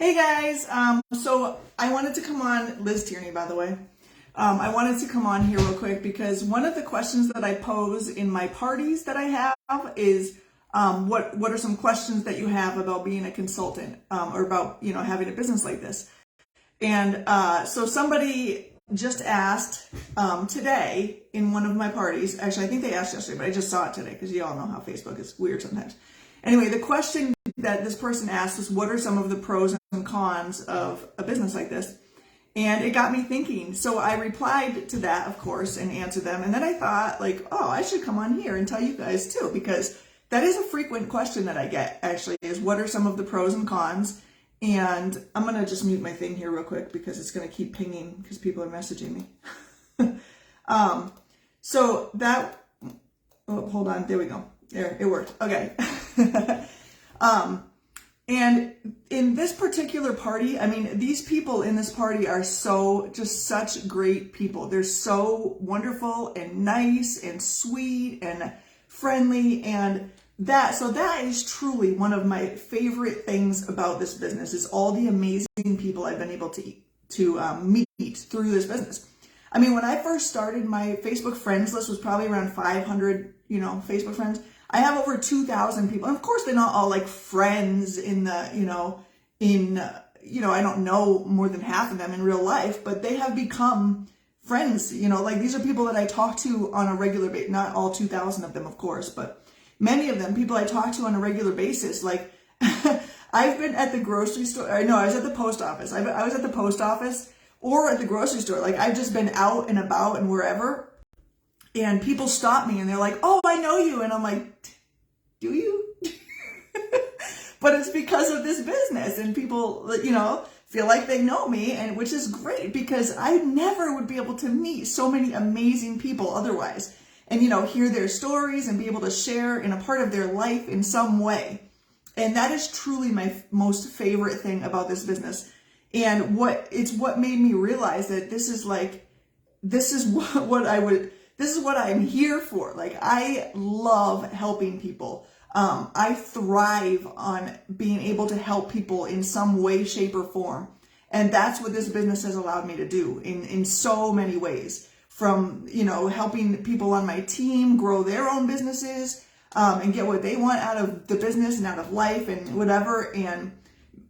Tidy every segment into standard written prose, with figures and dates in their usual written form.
Hey guys, so I wanted to come on, Liz Tierney by the way. I wanted to come on here real quick because one of the questions that I pose in my parties that I have is what are some questions that you have about being a consultant or about having a business like this. And so somebody just asked today in one of my parties, actually I think they asked yesterday, but I just saw it today because you all know how Facebook is weird sometimes. Anyway, the question that this person asked was, what are some of the pros and cons of a business like this? And it got me thinking. So I replied to that, of course, and answered them. And then I thought, oh, I should come on here and tell you guys too, because that is a frequent question that I get, actually, is what are some of the pros and cons? And I'm going to just mute my thing here real quick because it's going to keep pinging because people are messaging me. So that, oh, hold on, there we go. There, it worked. Okay. And in this particular party, I mean, these people in this party are just such great people. They're so wonderful and nice and sweet and friendly. And that is truly one of my favorite things about this business is all the amazing people I've been able to meet through this business. I mean, when I first started, my Facebook friends list was probably around 500, Facebook friends. I have over 2,000 people. And of course, they're not all like friends I don't know more than half of them in real life, but they have become friends, these are people that I talk to on a regular basis, not all 2,000 of them, of course, but many of them, people I talk to on a regular basis. Like I've been at the grocery store. I was at the post office. I was at the post office or at the grocery store. Like I've just been out and about and wherever. And people stop me and they're like, oh, I know you. And I'm like, do you? But it's because of this business and people, feel like they know me, and which is great because I never would be able to meet so many amazing people otherwise. And, hear their stories and be able to share in a part of their life in some way. And that is truly my most favorite thing about this business. And what made me realize that this is what I'm here for. Like, I love helping people. I thrive on being able to help people in some way, shape, or form. And that's what this business has allowed me to do in so many ways. From, helping people on my team grow their own businesses, and get what they want out of the business and out of life and whatever. And,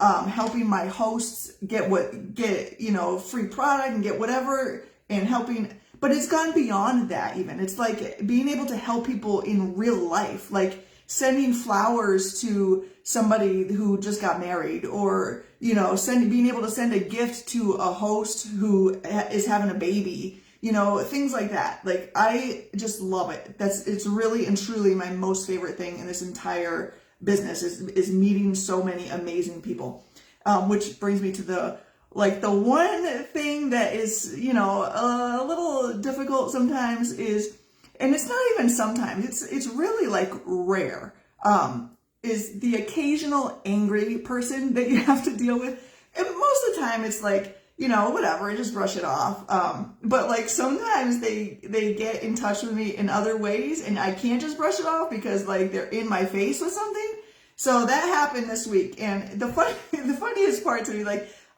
helping my hosts get free product and get whatever, and helping. But it's gone beyond that even. It's like being able to help people in real life, like sending flowers to somebody who just got married, or, being able to send a gift to a host who is having a baby, things like that. Like, I just love it. It's really and truly my most favorite thing in this entire business is meeting so many amazing people. Which brings me to the one thing that is, a little difficult sometimes is, and it's not even sometimes, it's really rare, is the occasional angry person that you have to deal with. And most of the time it's whatever, just brush it off. But sometimes they get in touch with me in other ways and I can't just brush it off because they're in my face with something. So that happened this week. And the funniest part to me,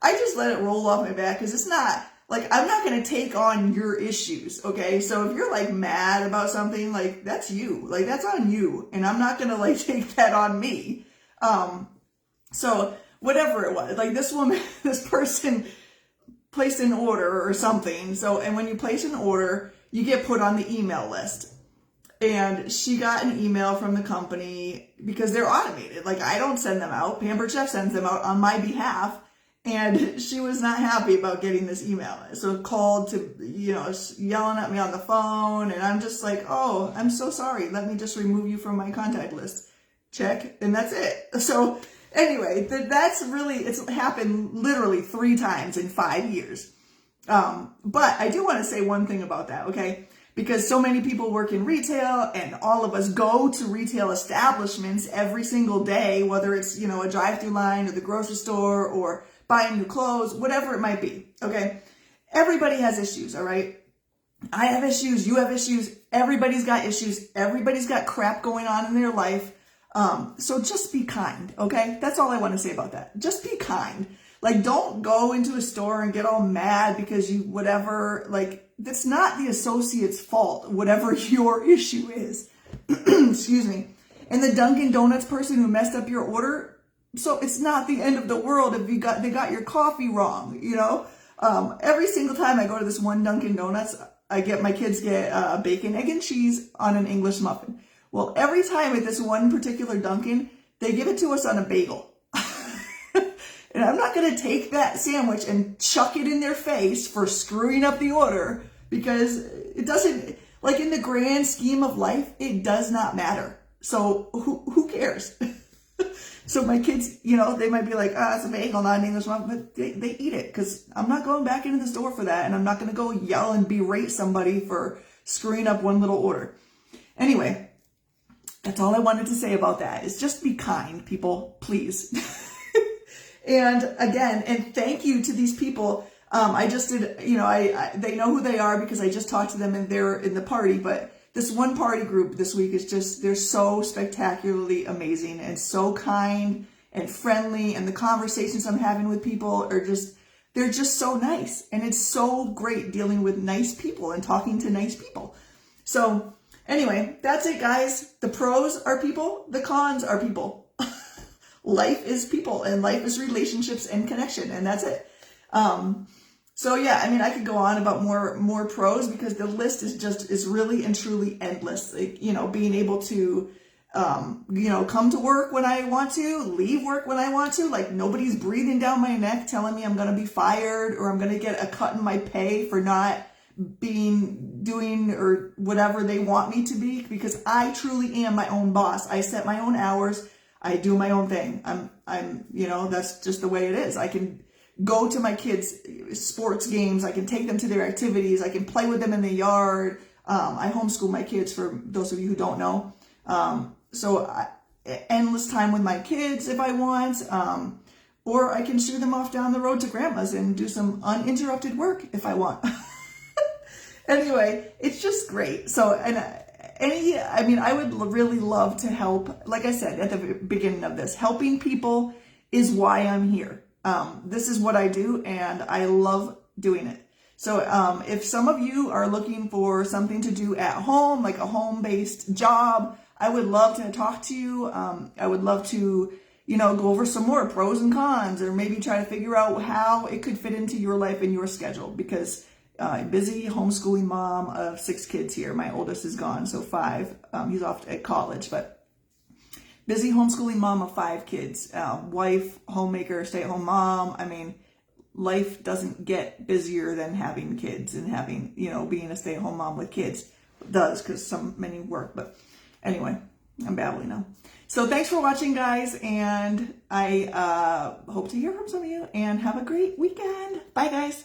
I just let it roll off my back because it's not, I'm not going to take on your issues, okay? So if you're, mad about something, that's you. That's on you. And I'm not going to, take that on me. So whatever it was, this person placed an order or something. So, and when you place an order, you get put on the email list. And she got an email from the company because they're automated. I don't send them out. Pampered Chef sends them out on my behalf. And she was not happy about getting this email. So called to, yelling at me on the phone. And I'm just like, oh, I'm so sorry. Let me just remove you from my contact list. Check. And that's it. So anyway, it's happened literally 3 times in 5 years. But I do want to say one thing about that, okay? Because so many people work in retail and all of us go to retail establishments every single day, whether it's, a drive-through line or the grocery store or buying new clothes, whatever it might be, okay? Everybody has issues, all right? I have issues, you have issues, everybody's got issues, everybody's got crap going on in their life. So just be kind, okay? That's all I want to say about that. Just be kind. Like, don't go into a store and get all mad because you, whatever, like, that's not the associate's fault, whatever your issue is. Excuse me. And the Dunkin' Donuts person who messed up your order, so it's not the end of the world if they got your coffee wrong, you know? Every single time I go to this one Dunkin' Donuts, my kids get bacon, egg, and cheese on an English muffin. Well, every time at this one particular Dunkin', they give it to us on a bagel. And I'm not going to take that sandwich and chuck it in their face for screwing up the order, because it doesn't, like, in the grand scheme of life, it does not matter. So who cares? So my kids, you know, they might be like, it's a bagel, not an English muffin, but they eat it, because I'm not going back into the store for that, and I'm not going to go yell and berate somebody for screwing up one little order. Anyway, that's all I wanted to say about that, is just be kind, people, please. And again, and thank you to these people. I just did, you know, they know who they are because I just talked to them and they're in the party, but this one party group this week is just, they're so spectacularly amazing and so kind and friendly. And the conversations I'm having with people are just, they're just so nice. And it's so great dealing with nice people and talking to nice people. So anyway, that's it, guys. The pros are people. The cons are people. Life is people, and life is relationships and connection, and that's it. So yeah, I mean, I could go on about more pros, because the list is really and truly endless. Like, you know, being able to, you know, come to work when I want to, leave work when I want to, like nobody's breathing down my neck telling me I'm going to be fired or I'm going to get a cut in my pay for not doing or whatever they want me to be, because I truly am my own boss. I set my own hours. I do my own thing. I'm, you know, that's just the way it is. I can go to my kids' sports games. I can take them to their activities. I can play with them in the yard. I homeschool my kids, for those of you who don't know. Endless time with my kids if I want. Or I can shoo them off down the road to grandma's and do some uninterrupted work if I want. Anyway, it's just great. So, I would really love to help. Like I said at the beginning of this, helping people is why I'm here. This is what I do, and I love doing it. So if some of you are looking for something to do at home, like a home-based job, I would love to talk to you. I would love to, you know, go over some more pros and cons, or maybe try to figure out how it could fit into your life and your schedule, because busy homeschooling mom of 6 kids here. My oldest is gone, so 5. He's off at college, but busy homeschooling mom of 5 kids. Wife, homemaker, stay-at-home mom. I mean, life doesn't get busier than having kids and having, you know, being a stay-at-home mom with kids. It does, because many work. But anyway, I'm babbling now. So thanks for watching, guys, and I hope to hear from some of you, and have a great weekend. Bye, guys.